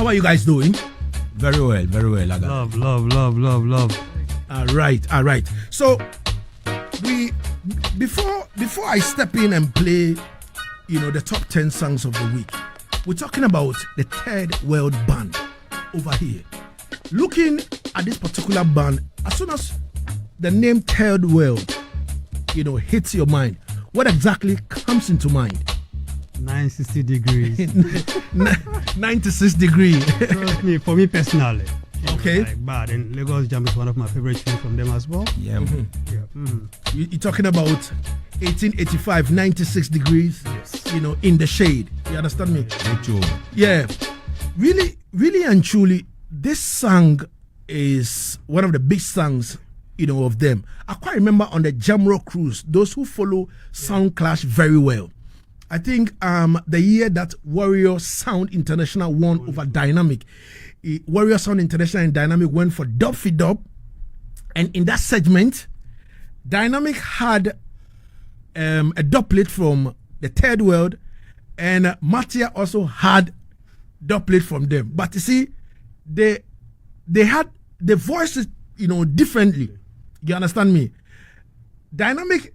How are you guys doing? Very well, Lagazee. Love. All right. So before I step in and play, the top 10 songs of the week, we're talking about the Third World Band over here. Looking at this particular band, as soon as the name Third World, hits your mind, what exactly comes into mind? 960 degrees. 96 degrees. Trust me, for me personally. Okay. Like bad. And Lagos Jam is one of my favorite tunes from them as well. Yeah. You're talking about 1885, 96 degrees, in the shade. You understand me? Yeah. Really, really and truly, this song is one of the big songs, of them. I quite remember on the Jamrock cruise, those who follow Sound Clash very well. I think the year that Warrior Sound International won over Dynamic, Warrior Sound International and Dynamic went for Dub for Dub. And in that segment, Dynamic had a dubplate from the Third World, and Matia also had dubplate from them. But you see, they had the voices, differently. You understand me? Dynamics,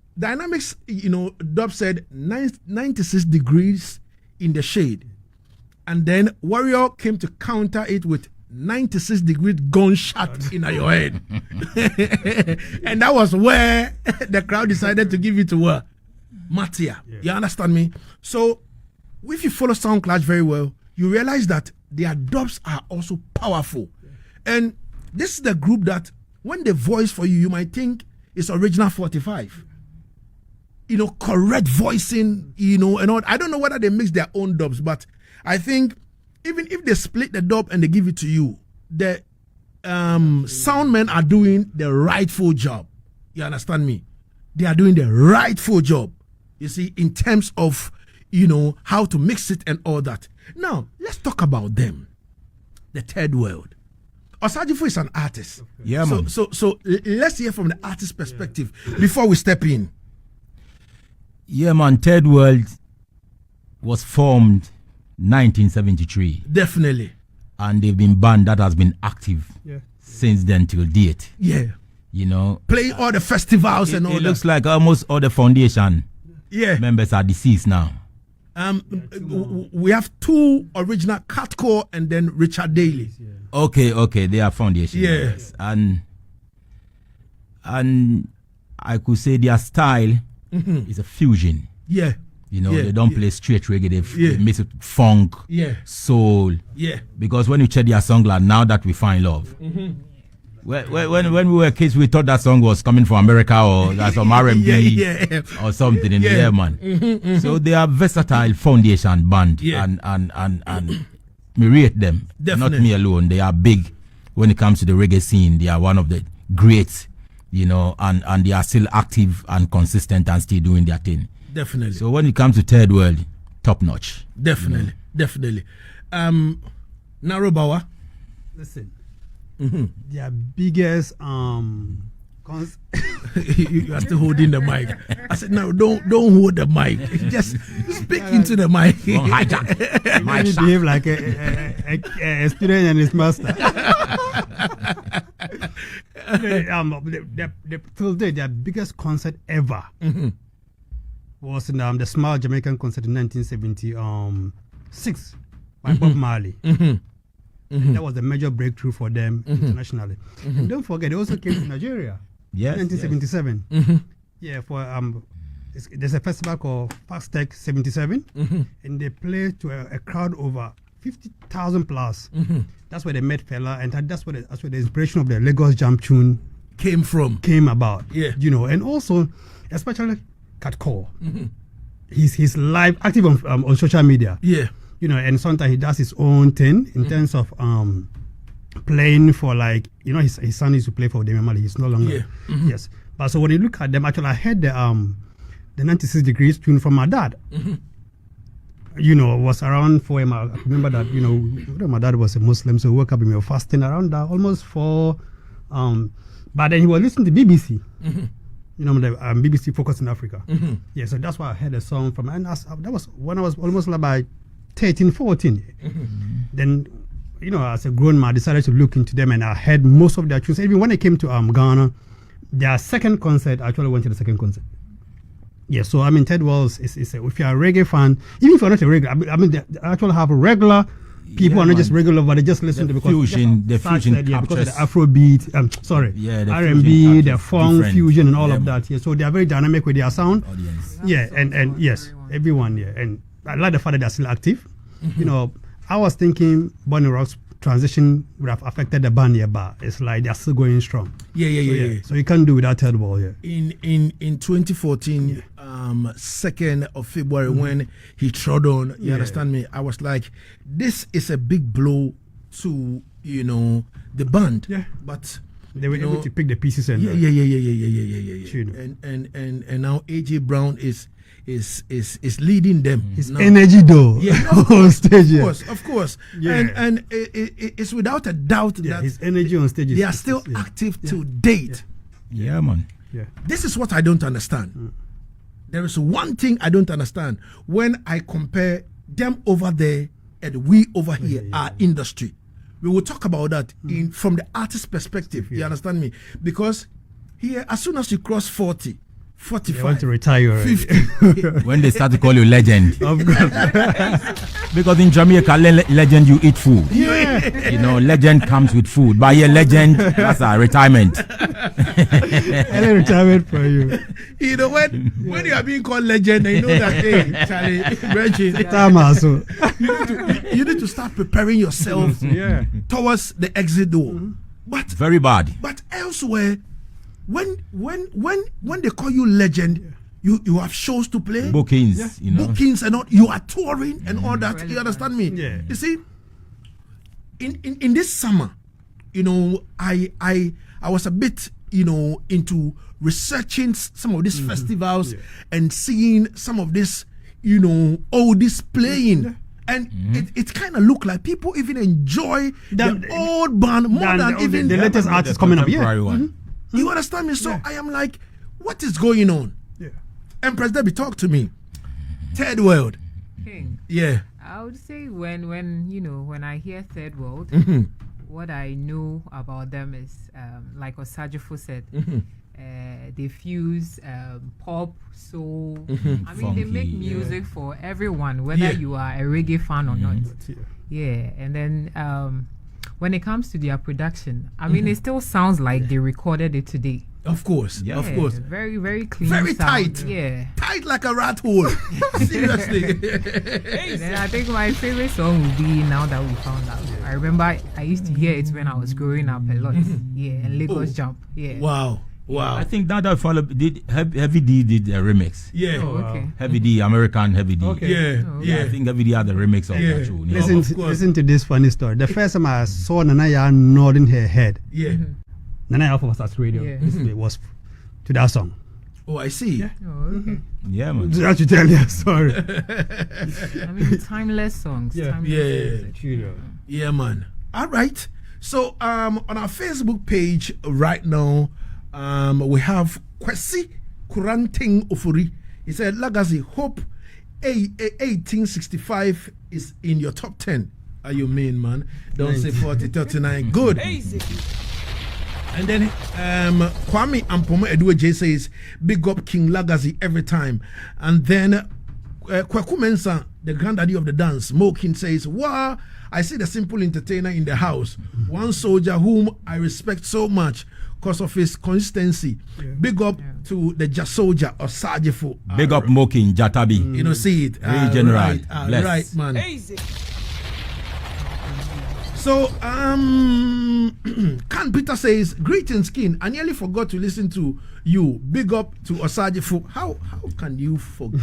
dub said 96 degrees in the shade. And then Warrior came to counter it with 96 degree gunshot in your head. And that was where the crowd decided to give it to Matia. Yeah. You understand me? So if you follow Sound Clash very well, you realize that their dubs are also powerful. Yeah. And this is the group that when they voice for you, you might think it's original 45. Correct voicing, and all. I don't know whether they mix their own dubs, but I think even if they split the dub and they give it to you, the sound men are doing the rightful job. You understand me? They are doing the rightful job. You see, in terms of, how to mix it and all that. Now, let's talk about them. The Third World. Osagyefo is an artist. Yeah, man. So let's hear from the artist perspective before we step in. Yeah, man. Third World was formed 1973. Definitely. And they've been band that has been active since then till date. Yeah. Playing all the festivals and all that. It looks like almost all the foundation members are deceased now. We have two original Catcore and then Richard Daly. Yeah. Okay, they are foundation. Yes. And I could say their style is a fusion. Yeah. They don't play straight reggae, they mix it funk, soul. Yeah. Because when you check their song like Now That We Find Love, when we were kids, we thought that song was coming from America or that's some R&B or something in the air, man. So they are versatile foundation band, and me rate them. Definitely. Not me alone. They are big when it comes to the reggae scene. They are one of the greats, and they are still active and consistent and still doing their thing. Definitely. So when it comes to Third World, top notch. Definitely. Naro Bawa. Listen. Their biggest you are still holding the mic. I said no, don't hold the mic. Just speak into the mic. Don't hijack. You behave like a student and his master. Till date, their biggest concert ever was in the Smile Jamaican concert in 1976 by Bob Marley. That was a major breakthrough for them internationally. And don't forget, they also came to Nigeria in 1977. Yeah, for there's a festival called Fast Tech 77, and they played to a crowd over 50,000 plus. That's where they met Fela, and that's where the inspiration of the Lagos Jam tune came about. Yeah, and also especially Catcore. He's live active on social media. Yeah. And sometimes he does his own thing in terms of playing for his son used to play for Damian Marley. He's no longer. Yes. But so when you look at them, actually I heard the 96 degrees tune from my dad. Was around 4 a.m. I remember that, my dad was a Muslim, so we woke up and we were fasting around almost 4. But then he was listening to BBC. The BBC Focus in Africa. Yeah, so that's why I heard a song from, and that was when I was almost about 13, 14. Then you know, as a grown man, I decided to look into them, and I heard most of their tunes. Even when I came to Ghana, their second concert, I actually went to the second concert. Yeah, so I mean, Ted Wells is if you're a reggae fan, even if you're not a regular, I mean, they actually have a regular people, are not just regular, but they just listen to because fusion, the fusion because of the Afrobeat, the R&B, the funk fusion, and all of that. Yeah, so they are very dynamic with their sound. Audience. Yeah, and yes, everyone. Yeah, and I like the fact that they're still active. You know, I was thinking Bonnie Rock's transition would have affected the band, but it's like they're still going strong. Yeah. So you can't do without Ted Ball. Yeah. In 2014, 2nd of February, when he trod on, you understand me? I was like, this is a big blow to the band. Yeah. But they were able to pick the pieces and yeah. And now AJ Brown is leading them. His energy though, on stage, of course. And it's without a doubt that his energy on stage they are still active to date. Yeah, man. Yeah. This is what I don't understand. There is one thing I don't understand when I compare them over there and we over here, our industry. We will talk about that from the artist perspective. You understand me? Because here, as soon as you cross 40, 45, they want to retire 50. When they start to call you legend. Of course. Because in Jamaica, legend, you eat food. Yeah. Legend comes with food. But here, legend, that's a retirement. Early retirement for you. When you are being called legend, you know that, hey, Charlie, Reggie, you need to start preparing yourself towards the exit door. But very bad. But elsewhere, when they call you legend, you have shows to play, bookings, bookings and all. You are touring and all that. You understand me? Yeah. You see, in this summer, I was a bit into researching some of these festivals and seeing some of this oldies playing. And it kind of looked like people even enjoy the old band more than even the latest artists coming up. You understand me? So I am like, what is going on? Yeah. Emprezz, Debbie, talk to me. Third World. King. Yeah. I would say when I hear Third World, what I know about them is like Osagyefo said, they fuse pop, soul. I mean, they make music for everyone, whether you are a reggae fan or not. Yeah, and then when it comes to their production, I mean, it still sounds like they recorded it today. Of course, of course. Very, very clean. Very sound. tight. Yeah. Tight like a rat hole. Seriously. Then I think my favorite song would be Now That We Found Out. I remember I used to hear it when I was growing up a lot. And Lagos Jump. Yeah. Wow. I think Now That We Found Out did Heavy D did a remix. Yeah. Oh, okay. Heavy D, American Heavy D. Okay. Yeah. I think Heavy D had a remix of that tune. Listen to this funny story. The first time I saw Nana Yaad nodding her head, Nana Yaad was at radio. It was to that song. Oh, I see. Oh, okay. Yeah, man. I should tell you a story. I mean, timeless songs. Timeless music. Yeah, man. All right. So, on our Facebook page right now, we have Kwesi Kuranting Ofuri. He said, Lagazee, hope 1865 is in your top 10. Are you mean, man? Don't say 40, 39. Good. And then Kwame Ampoma Edwe J says, big up King Lagazee every time. And then Kwaku Mensah, the granddaddy of the dance, Mokin says, wow, I see the simple entertainer in the house. One soldier whom I respect so much because of his consistency. Big up to the soldier of Osagyefo. Big up Mokin, Jatabi. See it. Very general. Right, man. So, Can Peter says, greetings, King. I nearly forgot to listen to you. Big up to Osagyefo. How can you forget?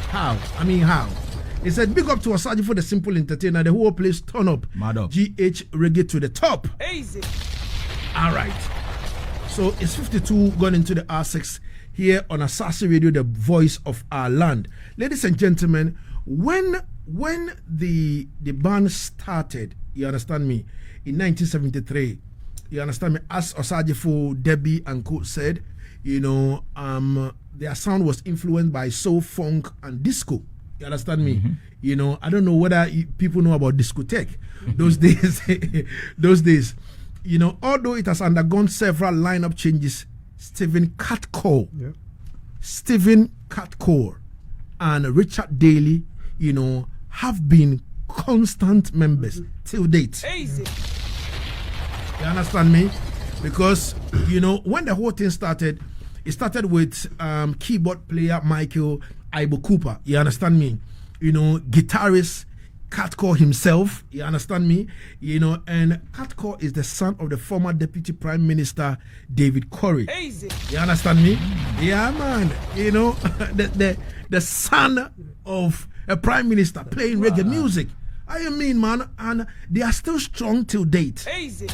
How? I mean, how? He said, big up to Osagyefo, the simple entertainer. The whole place turn up. Mad up. GH Reggae to the top. All right. So it's 52 gone into the R6 here on Asaase Radio, the voice of our land. Ladies and gentlemen, when the band started, you understand me, in 1973, you understand me, as Osagyefo, Debbie and Co said, their sound was influenced by soul, funk and disco. You understand me? You know, I don't know whether people know about discotheque those days. Those days, you know, although it has undergone several lineup changes, Stephen Catcore, and Richard Daly, you know, have been constant members till date. Easy. You understand me? Because, you know, when the whole thing started, it started with keyboard player Michael Ibo Cooper. You understand me? You know, guitarist Catcore himself. You understand me? You know, and Catcore is the son of the former Deputy Prime Minister David Corey. Easy. You understand me? Yeah, man. You know, the son of a Prime Minister playing reggae music. I mean, man, and they are still strong till date. Easy.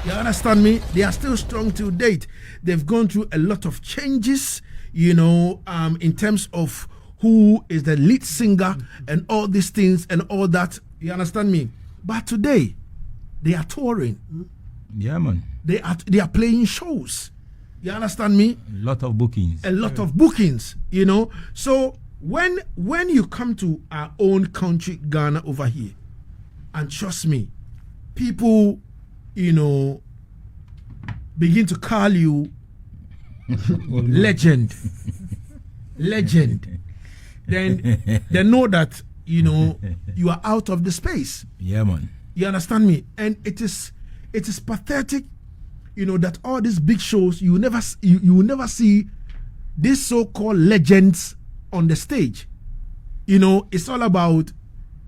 You understand me? They are still strong till date. They've gone through a lot of changes, you know, in terms of who is the lead singer and all these things and all that. You understand me? But today, they are touring. Yeah, man. They are playing shows. You understand me? A lot of bookings. A lot of bookings, you know. So when you come to our own country, Ghana, over here, and trust me, people, you know, begin to call you legend. Then they know that, you know, you are out of the space. Yeah, man. You understand me? And it is pathetic, you know, that all these big shows, you will never see these so-called legends on the stage. You know, it's all about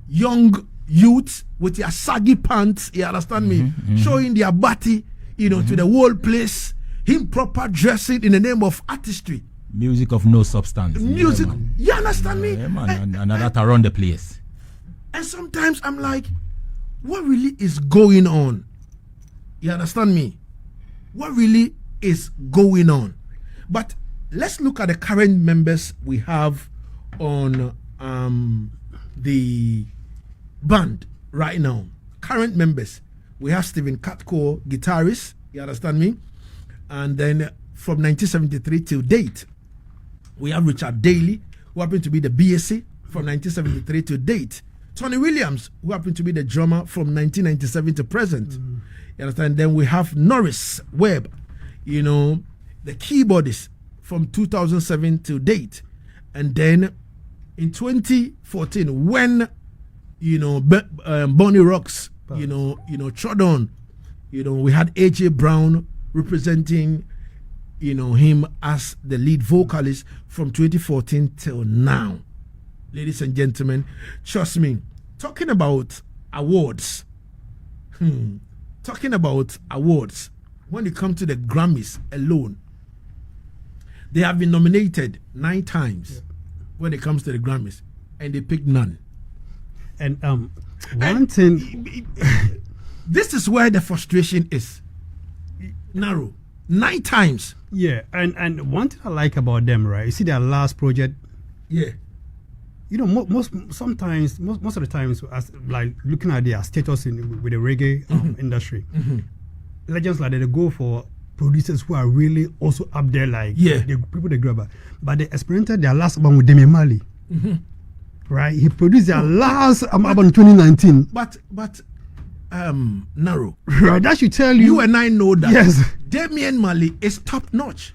young youths with their saggy pants, you understand me, showing their body, you know, to the whole place, him proper dressing in the name of artistry. Music of no substance. Music, yeah, you understand me? Yeah, man, and that around the place. And sometimes I'm like, what really is going on? You understand me? What really is going on? But let's look at the current members we have on the band right now. Current members. We have Stephen Catcore, guitarist, you understand me? And then from 1973 till date, we have Richard Daly, who happened to be the BSc from 1973 to date. Tony Williams, who happened to be the drummer from 1997 to present. You understand? Then we have Norris Webb, you know, the keyboardist from 2007 to date. And then in 2014, when, you know, Bonnie Rocks, you know, trod on, you know, we had AJ Brown representing, you know, him as the lead vocalist from 2014 till now. Ladies and gentlemen, trust me, talking about awards, talking about awards, when it comes to the Grammys alone, they have been nominated 9 times when it comes to the Grammys, and they picked none. And one thing, this is where the frustration is. Naro, 9 times. Yeah, and one thing I like about them, right? You see their last project. Yeah. You know, most of the times, as like looking at their status with the reggae industry, legends like that, they go for producers who are really also up there, like the people they grew up. But they experimented their last album with Demi Marley, right? He produced their last album in 2019. But Naro, right? That should tell you. You and I know that. Yes, Damian Marley is top notch.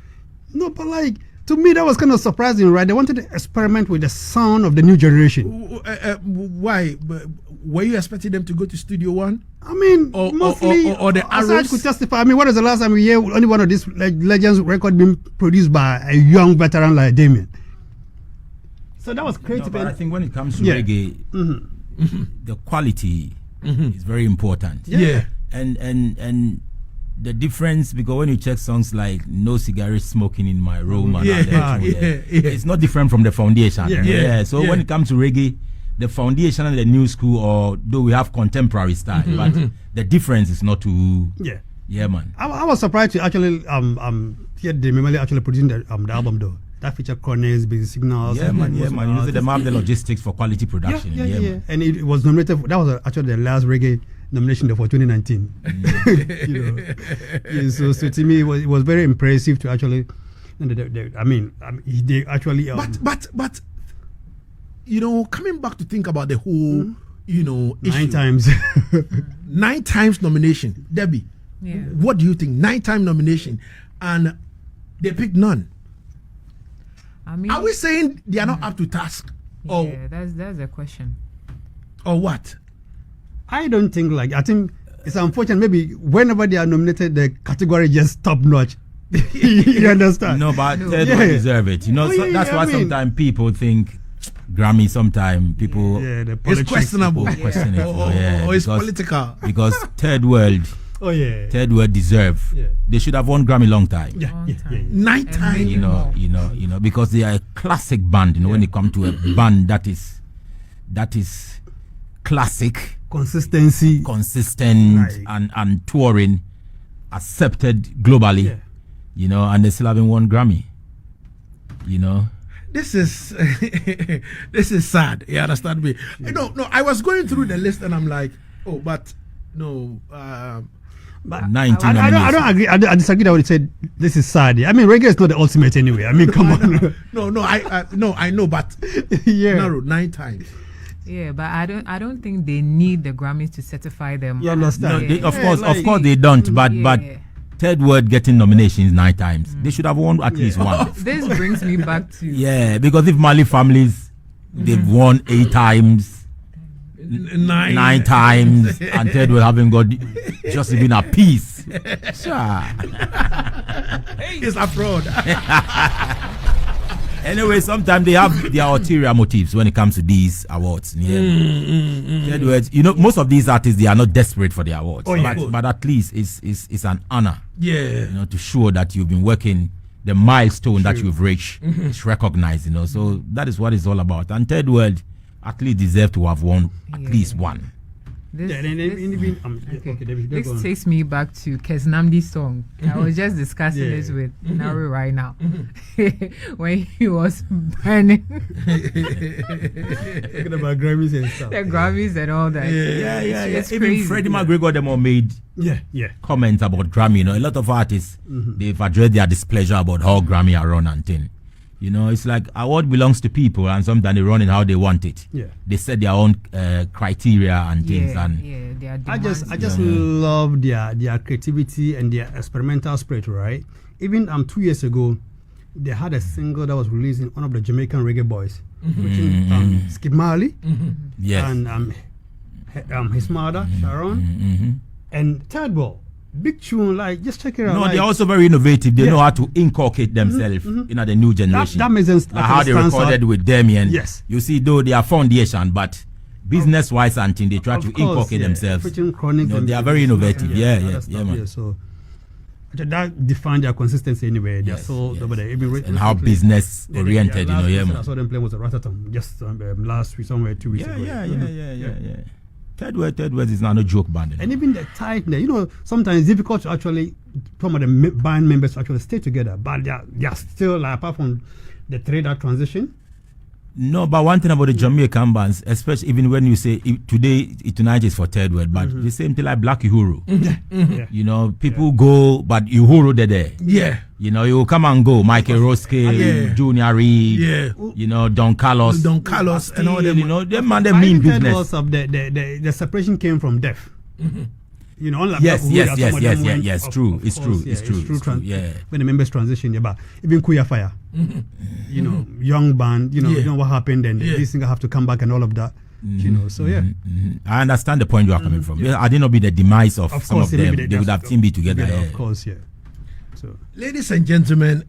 No, but like, to me, that was kind of surprising, right? They wanted to experiment with the sound of the new generation. Why? Were you expecting them to go to Studio One? I mean, mostly, or the Arabs could testify. I mean, what is the last time we hear only one of these legends record being produced by a young veteran like Damien? So that was creative. No, but I think when it comes to reggae, the quality is very important. Yeah. And the difference, because when you check songs like No Cigarette Smoking in My Room, it's not different from the foundation. So when it comes to reggae, the foundation and the new school, or though we have contemporary style, but the difference is not too. Yeah, man. I was surprised to actually hear Demi Marley actually producing the album though. That featured corners, basic signals. Yeah, man. You know, they have the logistics for quality production. Yeah. And it was nominated. That was actually the last reggae nomination for 2019. You know, so to me it was very impressive to actually. I mean, they actually. But coming back to think about the whole, issue. 9 times. 9 times nomination. Debbie, what do you think? 9-time nomination, and they picked none. I mean, are we saying they are not up to task? Yeah, that's a question. Or what? I don't think I think it's unfortunate. Maybe whenever they are nominated, the category just top notch. You understand? No, but they don't deserve it. That's why sometimes people think Grammy. Sometimes people it's questionable. Question it, or it's political. Because Third World. Third World deserve. They should have won Grammy long time. 9 times. Because they are a classic band. When it comes to a band that is classic, consistent, and touring, accepted globally. And they still haven't won Grammy. This is sad. You understand me? No. I was going through the list and I'm like, but no. But 19 I don't agree. I disagree that when you said this is sad. I mean, reggae is not the ultimate anyway. I mean, come on. I know, but Naro, 9 times. Yeah, but I don't think they need the Grammys to certify them. You understand? No, of course they don't. But Third World getting nominations 9 times. They should have won at least one. This brings me back to because if Mali families they've won 8 times. 9 times, and Third World haven't got just even a piece. Sure. It's a fraud. Anyway, sometimes they have their ulterior motives when it comes to these awards. Third World, most of these artists, they are not desperate for the awards. But at least it's an honor. To show that you've been working, the milestone that you've reached is recognized. So that is what it's all about. And Third World at least deserve to have won at least one. This takes me back to Kesnamdi's song. I was just discussing this with Naro right now. When he was burning. Talking about Grammys and stuff. The Grammys and all that. It's even Freddie McGregor them all made comments about Grammy. A lot of artists, they've addressed their displeasure about how Grammy are run and things. It's like award belongs to people, and sometimes they run it how they want it. They set their own criteria and things. I just love their creativity and their experimental spirit. Right? Even 2 years ago, they had a single that was released in one of the Jamaican reggae boys, featuring Skip Marley, and his mother Sharon, and Third World. Big tune, just check it out. No, they're also very innovative. They know how to inculcate themselves in the new generation. That makes sense. How they recorded with Damien. You see, though they are foundation, but business-wise and thing, they try to inculcate themselves. They are very innovative. Man. So that defined their consistency anyway. They're and how business-oriented, I saw them playing with the Ratatam just last week, somewhere 2 weeks ago. Yeah. Third World is not a joke band. And even the tightness, sometimes it's difficult to actually, some of the band members to actually stay together, but they are still, apart from the trader transition. No, but one thing about the Jamaican bands, especially even when you say tonight is for Third World, but the same thing like Black Uhuru. People go, but Uhuru they're there. You come and go. Michael Roske, Junior Reid, Don Carlos, and all them. Them man, they mean business. The separation came from death. Yes. True. It's true. When the members transition, but even Kuya Fire, young band, you know what happened, and these things have to come back and all of that. I understand the point you are coming from. I did not be the demise of some of them. They would have team be together. Of course, So, ladies and gentlemen,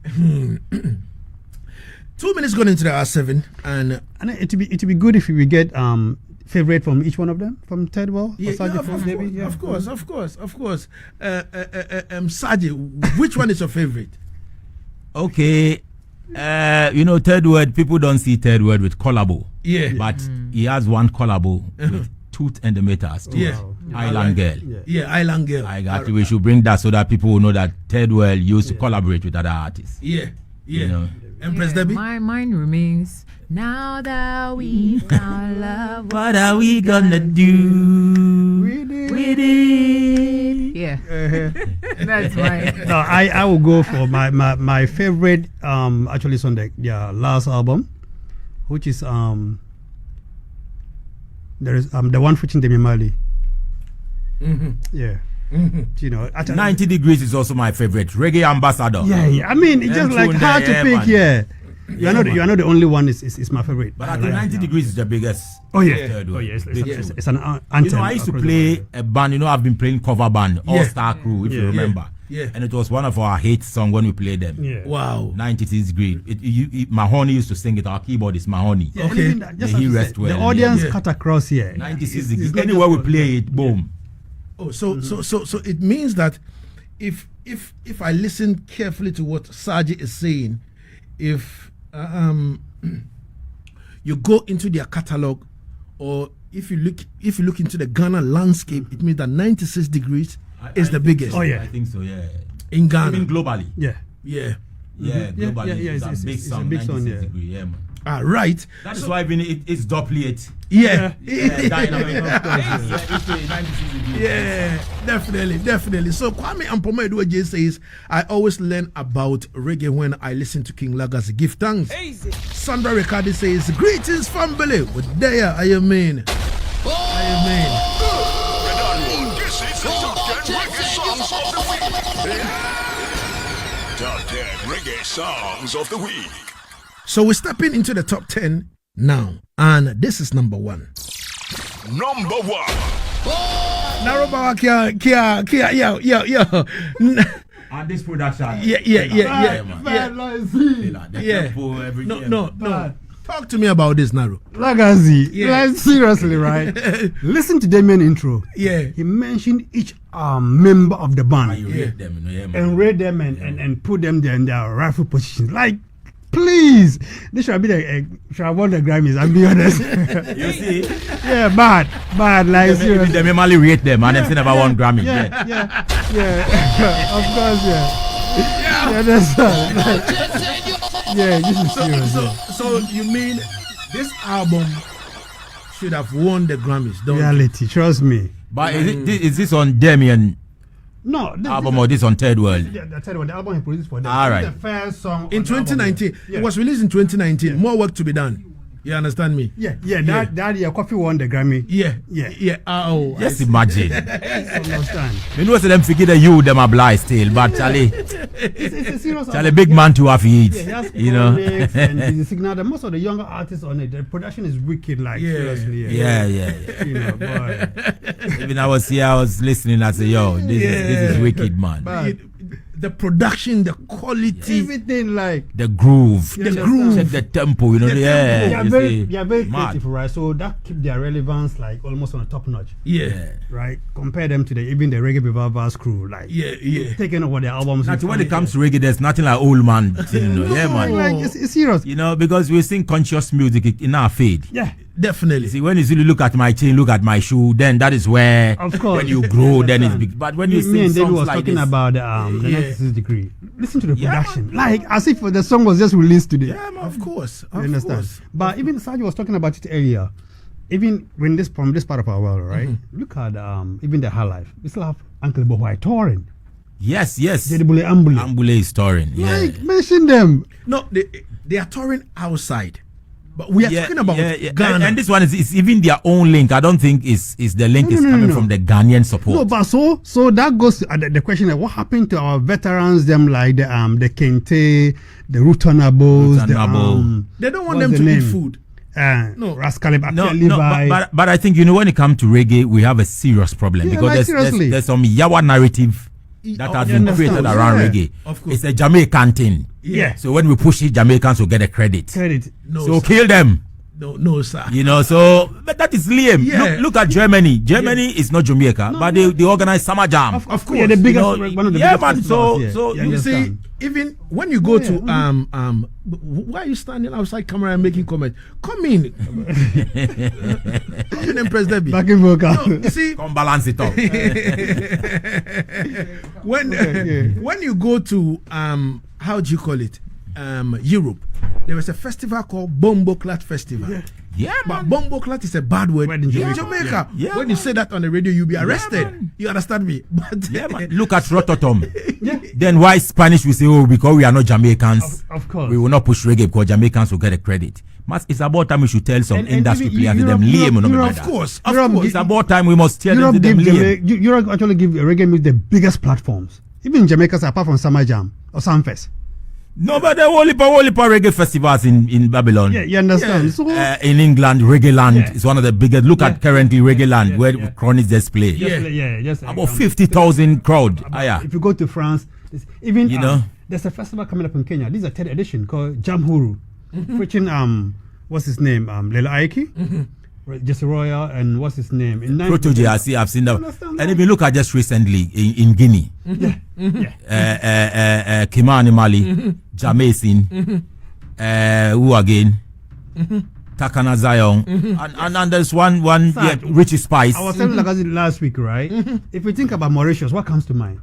2 minutes going into the R7, and it'd be good if we get favorite from each one of them, from Third World? Of course. Saji, which one is your favorite? Okay. Third World, people don't see Third World with collabo. But he has one collabo with Tooth and the Meters. Island Girl. Island Girl. We should bring that so that people will know that Third World used to collaborate with other artists. Emprezz Debbie? Mine remains. Now that we found love, what are we gonna do with it? Yeah, that's right. No, I will go for my favorite. Actually, it's on their last album, which is There is the one featuring Demi Mali. Yeah. You know, 90 Degrees is also my favorite. Reggae ambassador. Yeah. I mean, it's just like hard to pick. Man. You are not the only one. Is my favorite. But I think 90 Degrees is the biggest. Oh yeah. It's an anthem. You know, I used to play a band. You know, I've been playing cover band, All Star Crew, if you remember. Yeah. And it was one of our hit songs when we played them. Yeah. Wow. 90s Degrees. Mahoney used to sing it. Our keyboardist Mahoney. Yeah, okay. He rest well. The audience cut across here. 96 Degrees. Anywhere we play it, boom. Oh, so it means that if I listen carefully to what Saji is saying, if you go into their catalog, or if you look into the Ghana landscape, it means that 96 Degrees is the biggest. So. Oh yeah, I think so. Yeah, in Ghana, even globally. Yeah. Globally, it's a big song. 96 Degrees. Yeah, man. Right. That is why even it's duplicate. Yeah. Definitely. So Kwame Ampoma Edwaje says, I always learn about reggae when I listen to King Lagazee. Give thanks. Easy. Sandra Ricardi says, greetings family. With there, I am in. This is the Top 10 Reggae Songs of the Week. Top 10 Reggae Songs of the Week. So we're stepping into the top 10 now, and this is number 1. Number 1. Naro Bawa, And this production. No. Talk to me about this, Naro. Lagazee. Like, seriously, right? Listen to the main intro. Yeah. He mentioned each member of the band. And you rate them, and rate them and put them there in their rightful positions. Like, please, this should be should have won the Grammys. I'll be honest. You see? Yeah, bad. Like, seriously. They normally rate them, and they've never won Grammy. Yeah. Of course, yeah. That's this is serious. So you mean this album should have won the Grammys? Don't Reality, trust me. But is this on Damien? No, album or this on Third World? The Third World, the album he produced for them. All right. The first song in 2019. It was released in 2019. Yeah. More work to be done. You understand me? Yeah. That year, Coffee won the Grammy. Yeah. Oh, just imagine. Understand? You know, them figure that you them are blind still, but Charlie, it's a serious. Charlie, big man to have eat. You know. And the signal. Most of the younger artists on it, the production is wicked. Like seriously. Yeah. You know, boy. Even I was listening. I said, "Yo, this is wicked, man." The production, the quality, everything, like the groove, check the tempo, you know. They are very creative, right? So that keep their relevance like almost on a top notch. Yeah. Right. Compare them to even the Reggae Bivavas crew, like taking over their albums. Now, when it comes to reggae, there's nothing like old man. You know, man. Like it's serious. You know, because we sing conscious music in our fade. Yeah. Definitely. See, when you really look at my chain, look at my shoe, then that is where, of course, when you grow, then it's big. But when you sing songs was like talking this, about the 96 Degree. Listen to the production, like as if the song was just released today. Yeah, of course. You understand? But even Saji was talking about it earlier. Even when from this part of our world, right? Look at even the High Life. We still have Uncle Bohwai touring. Yes. Ambule is touring. Yeah. Like, mention them. No, they are touring outside. But we are talking about Ghana. And this one is even their own link. I don't think is the link is coming from the Ghanaian support. No, but so that goes to the question of what happened to our veterans, them like the Kente, the Rutanabos, they don't want them to eat food. No, Rascalib, Levi. But I think, when it comes to reggae, we have a serious problem because there's some Yawa narrative that has been created around reggae. Of course. It's a Jamaican thing. Yeah. So when we push it, Jamaicans will get a credit. No, so sir. kill them. No, sir. But that is lame. Yeah. Look at Germany. Germany is not Jamaica, but they organize Summer Jam. Of course. Yeah, the biggest, one of the biggest man. So you see, even when you go to why are you standing outside camera and making comments? Come in. Come in, Emprezz Debbie. Backing vocal. No, you see, come balance it up. when you go to how do you call it? Europe, there was a festival called Bomboclat Festival. Yeah, but Bomboclat is a bad word in Jamaica. Yeah, when you say that on the radio, you'll be arrested. You understand me? But look at Rototom. Then why Spanish will say, oh, because we are not Jamaicans, of course, we will not push reggae because Jamaicans will get the credit. It's about time we should tell some industry players them Of course. It's about time we must tell them Europe actually give reggae music the biggest platforms. Even Jamaicans, apart from Summer Jam or Sumfest. No, but there are only reggae festivals in Babylon. Yeah, you understand. Yeah. So in England, Reggae Land is one of the biggest. Look at currently Reggae Land, where Chronics just play. Just about 50,000 crowd. If you go to France, even there's a festival coming up in Kenya. This is a 10th edition called Jamhuru, featuring what's his name, Lela Aiki, Jesse Royal, and what's his name? Protege, I've seen that. And if you look at just recently in Guinea, Kimani Mali, Jamaican, who again? Takana Zion, and there's one Richie Spice. I was telling Lagazee last week, right? If we think about Mauritius, what comes to mind?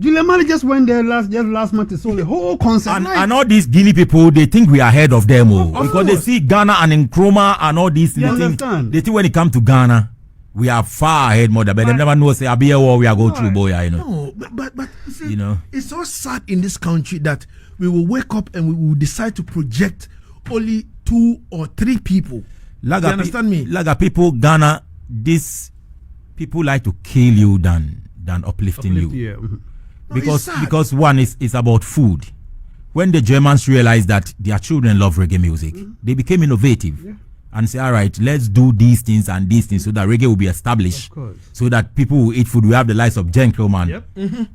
Julian Mali just went there last month to sold the whole concert. And all these Guinea people, they think we are ahead of them, because they see Ghana and Nkrumah and all these. They think when it comes to Ghana, we are far ahead more than. But they never know say Abia war we are going through, boy. No, but see, it's so sad in this country that we will wake up and we will decide to project only 2 or 3 people. You understand me? Laga people, Ghana, these people like to kill you than uplifting you. Yeah. Because one is about food. When the Germans realized that their children love reggae music, they became innovative and say, all right, let's do these things and these things so that reggae will be established, so that people will eat food. We have the likes of Gentleman.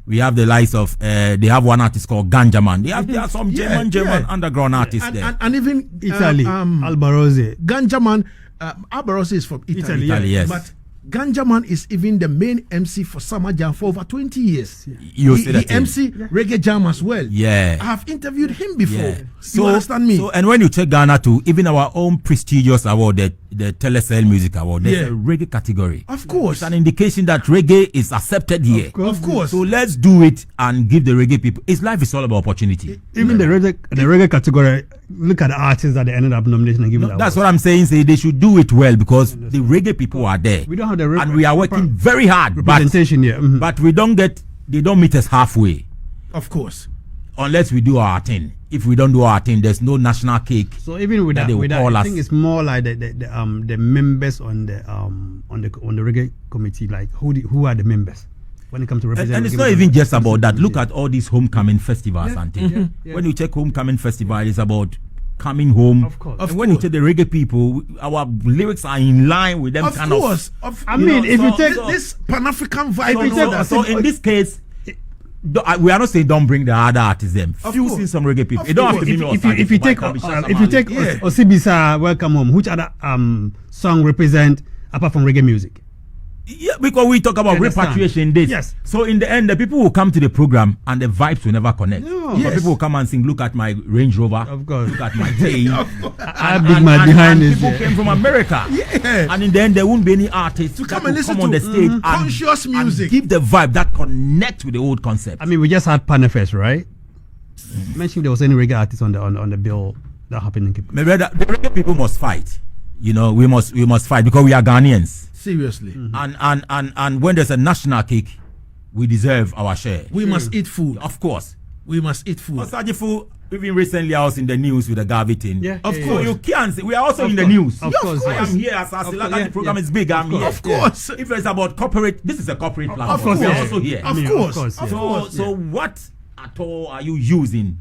We have the likes of they have one artist called Ganjaman. There are some German underground artists there. And even Italy, Albarose. Ganjaman, Albarose is from Italy. Yes. But Ganjaman is even the main MC for Summer Jam for over 20 years. He MC Reggae Jam as well. Yeah. I have interviewed him before. You understand me? So, and when you check Ghana too, even our own prestigious award, the Telecel Music Award, there's a reggae category. Of course. It's an indication that reggae is accepted here. Of course. So let's do it and give the reggae people. Life is all about opportunity. Even the reggae category, look at the artists that they ended up nominating and giving. That's what I'm saying. Say they should do it well, because the reggae people are there. We don't have the and we are working very hard. Representation here. But they don't meet us halfway. Of course. Unless we do our thing. If we don't do our thing, there's no national cake. So even with that, I think it's more like the members on the reggae committee, like who are the members when it comes to representing. And it's not even just about that. Look at all these homecoming festivals and things. When you check homecoming festival, it's about coming home. Of course. And when you take the reggae people, our lyrics are in line with them. Of course. I mean, if you take this Pan-African vibe, so in this case, we are not saying don't bring the other artists. Them fusing some reggae people. It don't have to be if you take Osibisa Welcome Home, which other song represent apart from reggae music? Yeah, because we talk about repatriation days. Yes. So in the end, the people will come to the program and the vibes will never connect. No. Yes. People will come and sing, look at my Range Rover. Of course. Look at my tail. I big my behind this. People came from America. And in the end, there won't be any artists to come and listen on the stage and conscious music. And give the vibe that connects with the old concept. I mean, we just had Panafest, right? Mentioned there was any reggae artists on the bill that happened in Cape Town. The reggae people must fight. We must fight because we are Ghanaians. Seriously. And when there's a national cake, we deserve our share. We must eat food. Of course. We must eat food. Osagyefo, even recently I was in the news with the Garvey thing. Of course. You can't say, we are also in the news. Of course. I am here as the program is big. I'm here. Of course. If it's about corporate, this is a corporate platform. Of course. We are also here. Of course. So what at all are you using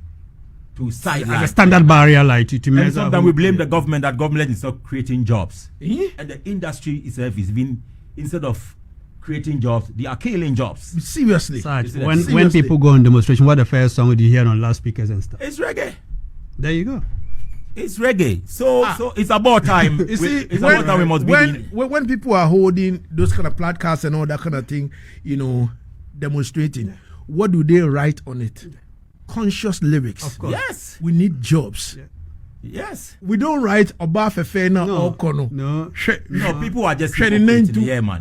to sideline? Like a standard barrier, like to measure. And sometimes we blame the government that government is not creating jobs. And the industry itself is being, instead of creating jobs, they are killing jobs. Seriously. When people go on demonstration, what the first song would you hear on loudspeakers and stuff? It's reggae. There you go. It's reggae. So it's about time. It's about time we must be when people are holding those kind of podcasts and all that kind of thing, demonstrating, what do they write on it? Conscious lyrics. Of course. Yes. We need jobs. Yes. We don't write about Fefena or Kono. No. No, people are just man.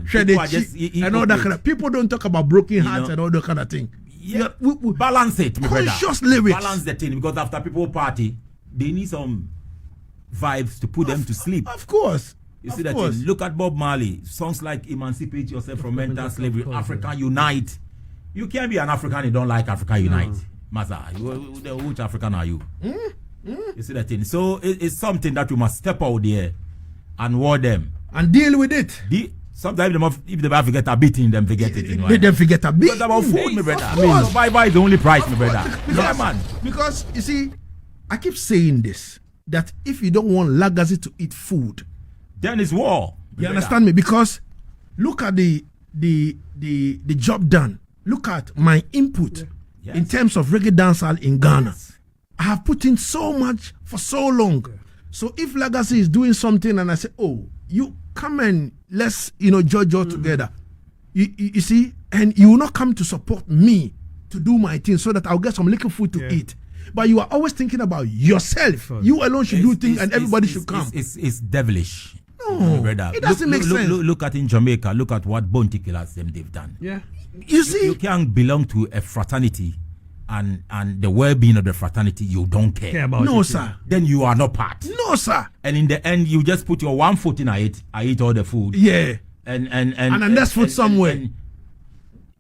People are just and all that kind of. People don't talk about broken hearts and all that kind of thing. Yeah, we balance it, conscious lyrics. Balance the thing, because after people party, they need some vibes to put them to sleep. Of course. You see that thing? Look at Bob Marley. Songs like Emancipate Yourself from Mental Slavery, Africa Unite. You can't be an African you don't like Africa Unite. Masa, which African are you? You see that thing? So it's something that you must step out there and war them. And deal with it. Sometimes if they forget a beating, them forget it. You know, they forget a beating. Because about food, my brother. Survival is the only price, my brother. Yeah, man. Because, you see, I keep saying this, that if you don't want Lagazee to eat food, then it's war. You understand me? Because look at the job done. Look at my input in terms of reggae dancehall in Ghana. I have put in so much for so long. So if Lagazee is doing something and I say, oh, you come and let's judge all together. You see, and you will not come to support me to do my thing so that I'll get some little food to eat. But you are always thinking about yourself. You alone should do things and everybody should come. It's devilish. No, brother. It doesn't make sense. Look at in Jamaica. Look at what Bounty Killers they've done. Yeah. You see, you can't belong to a fraternity and the well-being of the fraternity you don't care about. No, sir. Then you are not part. No, sir. And in the end, you just put your one foot in. I eat all the food. Yeah. And that's food somewhere.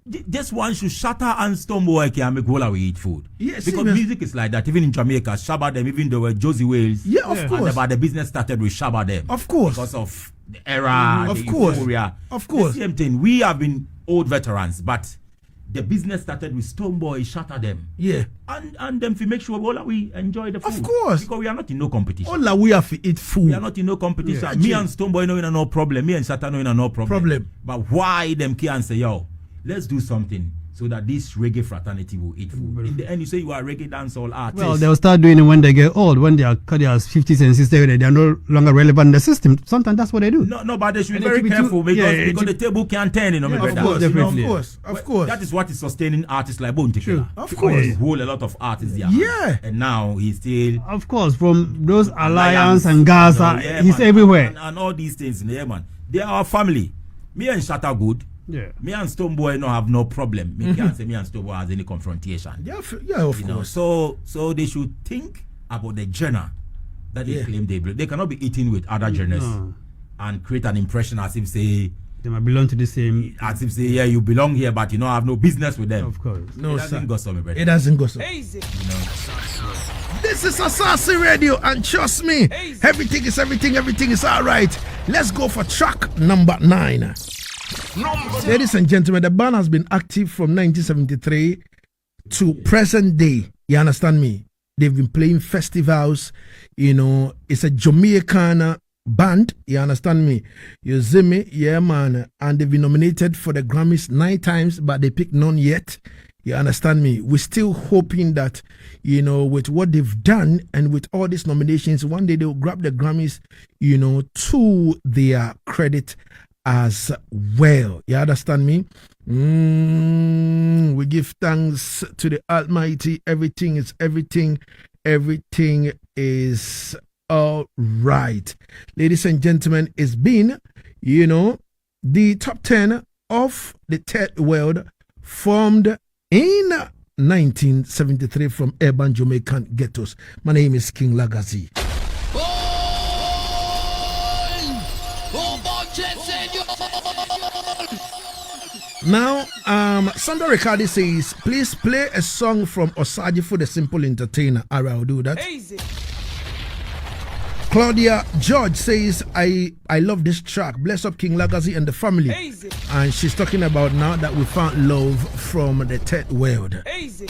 This one should shatter and Stoneboy can make all we eat food. Yes, because music is like that. Even in Jamaica, Shabba them, even though Josie Wales. Yeah, of course. And about the business started with Shabba them. Of course. Because of the era, of the course. euphoria. Of course. The same thing. We have been old veterans, but the business started with Stoneboy, shatter them. Yeah. And them to make sure all we enjoy the food. Of course. Because we are not in no competition. All we have to eat food. We are not in no competition. Yeah. Me and Stoneboy knowing no problem. Me and Shatter knowing no problem. But why them can't say, yo, let's do something so that this reggae fraternity will eat food. In the end, you say you are a reggae dancehall artist. Well, they'll start doing it when they get old. When they are 50s and 60s, they are no longer relevant in the system. Sometimes that's what they do. No, but they should be very careful because the table can't turn, my brother. Of course, definitely. Of course. That is what is sustaining artists like Bounty Killer. Sure. Of course. He hold a lot of artists there. Yeah. And now he's still... Of course, from those Alliance and Gaza, he's everywhere. And all these things, man. They are our family. Me and Shatter good. Yeah. Me and Stoneboy no have no problem. Me can't say me and Stoneboy has any confrontation. Yeah, of course. So they should think about the genre that they claim they bring. They cannot be eating with other genres and create an impression as if say they might belong to the same. As if say you belong here, but you don't have no business with them. Of course. No, it doesn't go so, my brother. It doesn't go so. Easy. This is Asaase Radio, and trust me, everything is all right. Let's go for track number 9. Ladies and gentlemen, the band has been active from 1973 to present day. You understand me? They've been playing festivals. It's a Jamaican band. You understand me? You see me? Yeah, man. And they've been nominated for the Grammys 9 times, but they picked none yet. You understand me? We're still hoping that, with what they've done and with all these nominations, one day they'll grab the Grammys, to their credit as well. You understand me? We give thanks to the Almighty. Everything is all right. Ladies and gentlemen, it's been, the top 10 of the third world formed in 1973 from urban Jamaican ghettos. My name is King Lagazee. Now, Sandra Ricardi says, please play a song from Osagyefo, the Simple Entertainer. All right, I'll do that. Easy. Claudia George says, I love this track. Bless up King Lagazee and the family. Easy. And she's talking about now that we found love from the third world. Easy.